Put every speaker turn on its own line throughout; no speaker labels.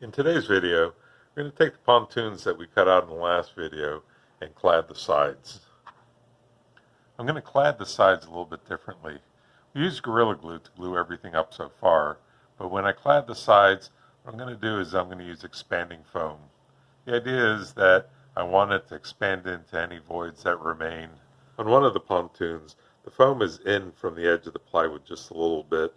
In today's video, we're going to take the pontoons that we cut out in the last video and clad the sides. I'm going to clad the sides a little bit differently. We used Gorilla Glue to glue everything up so far, but when I clad the sides, what I'm going to do is I'm going to use expanding foam. The idea is that I want it to expand into any voids that remain. On one of the pontoons, the foam is in from the edge of the plywood just a little bit,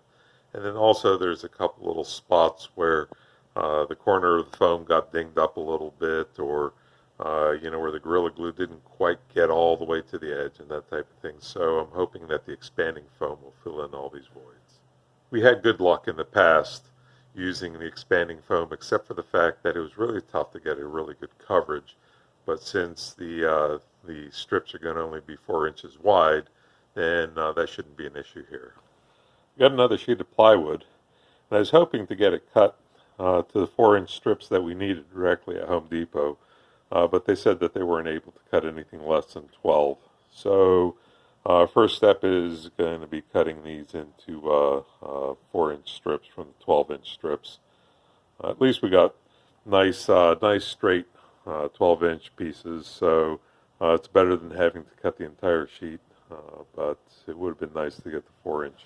and then also there's a couple little spots where the corner of the foam got dinged up a little bit, or where the Gorilla Glue didn't quite get all the way to the edge and that type of thing. So I'm hoping that the expanding foam will fill in all these voids. We had good luck in the past using the expanding foam, except for the fact that it was really tough to get a really good coverage. But since the strips are going to only be 4 inches wide, then that shouldn't be an issue here. Got another sheet of plywood, and I was hoping to get it cut to the 4-inch strips that we needed directly at Home Depot, but they said that they weren't able to cut anything less than 12. So first step is going to be cutting these into 4-inch strips from the 12-inch strips. At least we got nice straight 12-inch pieces, so it's better than having to cut the entire sheet, but it would have been nice to get the 4-inch.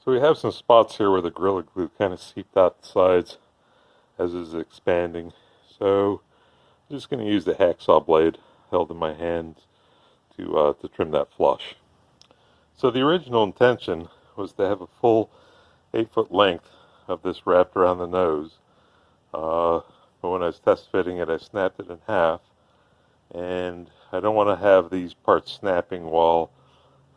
So we have some spots here where the Gorilla Glue kind of seeped out the sides as it's expanding. So I'm just going to use the hacksaw blade held in my hand to trim that flush. So the original intention was to have a full 8-foot length of this wrapped around the nose. But when I was test fitting it, I snapped it in half. And I don't want to have these parts snapping while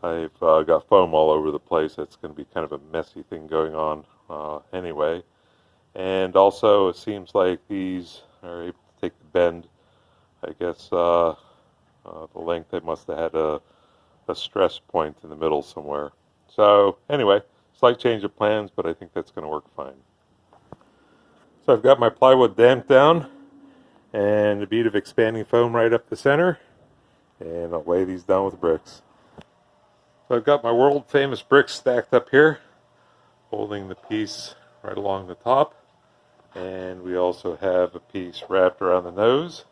I've got foam all over the place. That's going to be kind of a messy thing going on anyway. And also it seems like these are able to take the bend. I guess the length, they must have had a stress point in the middle somewhere. So anyway, slight change of plans, but I think that's going to work fine. So I've got my plywood damped down and a bead of expanding foam right up the center, and I'll lay these down with bricks. So I've got my world famous bricks stacked up here, holding the piece right along the top, and we also have a piece wrapped around the nose.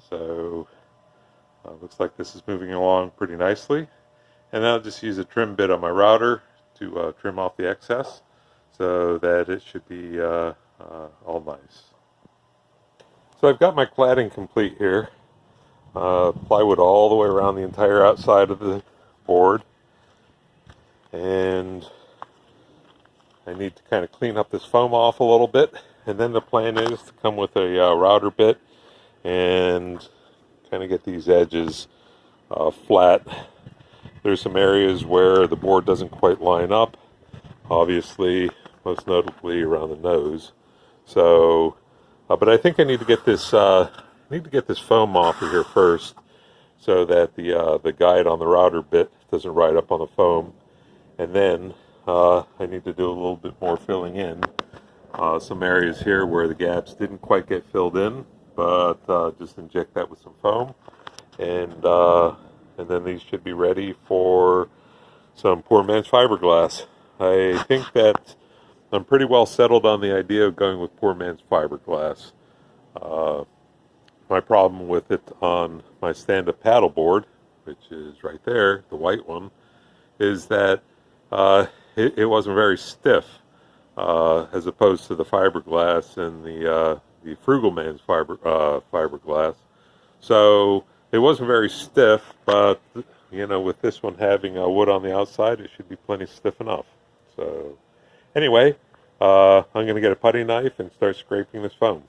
So looks like this is moving along pretty nicely. And then I'll just use a trim bit on my router to trim off the excess so that it should be all nice. So I've got my cladding complete here. Plywood all the way around the entire outside of the board, and I need to kind of clean up this foam off a little bit, and then the plan is to come with a router bit and kind of get these edges flat. There's some areas where the board doesn't quite line up, obviously most notably around the nose. So but I think I need to get this foam off of here first, so that the guide on the router bit doesn't ride up on the foam. And then I need to do a little bit more filling in. Some areas here where the gaps didn't quite get filled in, but just inject that with some foam. And then these should be ready for some poor man's fiberglass. I think that I'm pretty well settled on the idea of going with poor man's fiberglass. My problem with it on my stand-up paddleboard, which is right there, the white one, is that it wasn't very stiff as opposed to the fiberglass and the Frugal Man's fiberglass. So it wasn't very stiff, but with this one having wood on the outside, it should be plenty stiff enough. So anyway, I'm going to get a putty knife and start scraping this foam.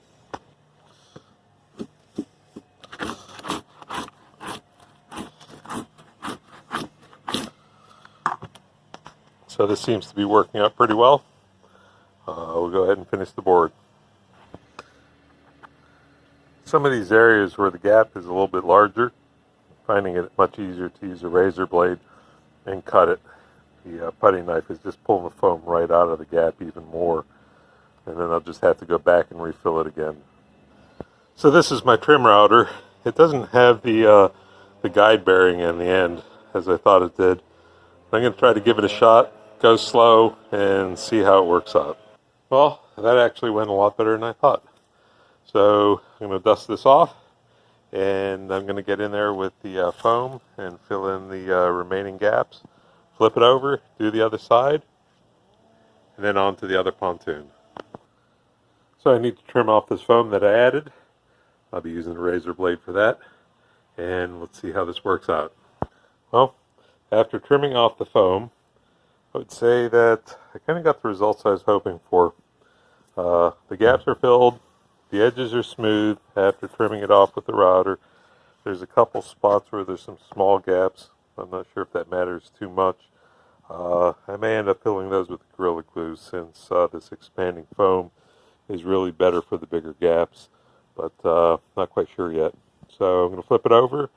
So this seems to be working out pretty well. We'll go ahead and finish the board. Some of these areas where the gap is a little bit larger, finding it much easier to use a razor blade and cut it. The putty knife is just pulling the foam right out of the gap even more, and then I'll just have to go back and refill it again. So this is my trim router. It doesn't have the guide bearing in the end as I thought it did. I'm going to try to give it a shot, go slow, and see how it works out. Well, that actually went a lot better than I thought. So I'm going to dust this off, and I'm going to get in there with the foam and fill in the remaining gaps, flip it over, do the other side, and then on to the other pontoon. So I need to trim off this foam that I added. I'll be using a razor blade for that, and let's see how this works out. Well, after trimming off the foam, I would say that I kind of got the results I was hoping for. The gaps are filled, the edges are smooth after trimming it off with the router. There's a couple spots where there's some small gaps. I'm not sure if that matters too much. I may end up filling those with Gorilla Glue, since this expanding foam is really better for the bigger gaps, but not quite sure yet. So I'm going to flip it over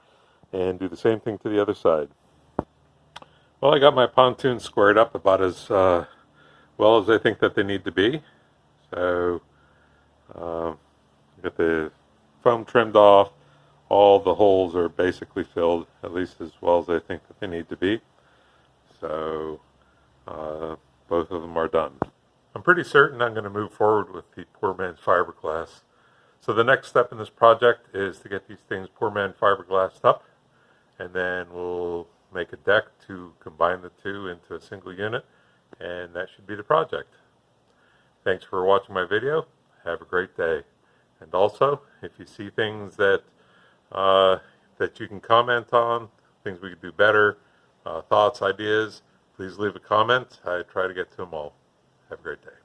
and do the same thing to the other side. Well, I got my pontoons squared up about as well as I think that they need to be. So got the foam trimmed off. All the holes are basically filled, at least as well as I think that they need to be. So both of them are done. I'm pretty certain I'm going to move forward with the poor man's fiberglass. So the next step in this project is to get these things poor man fiberglassed up, and then we'll make a deck to combine the two into a single unit, and that should be the project. Thanks for watching my video. Have a great day. And also, if you see things that that you can comment on, things we could do better, thoughts, ideas, please leave a comment. I try to get to them all. Have a great day.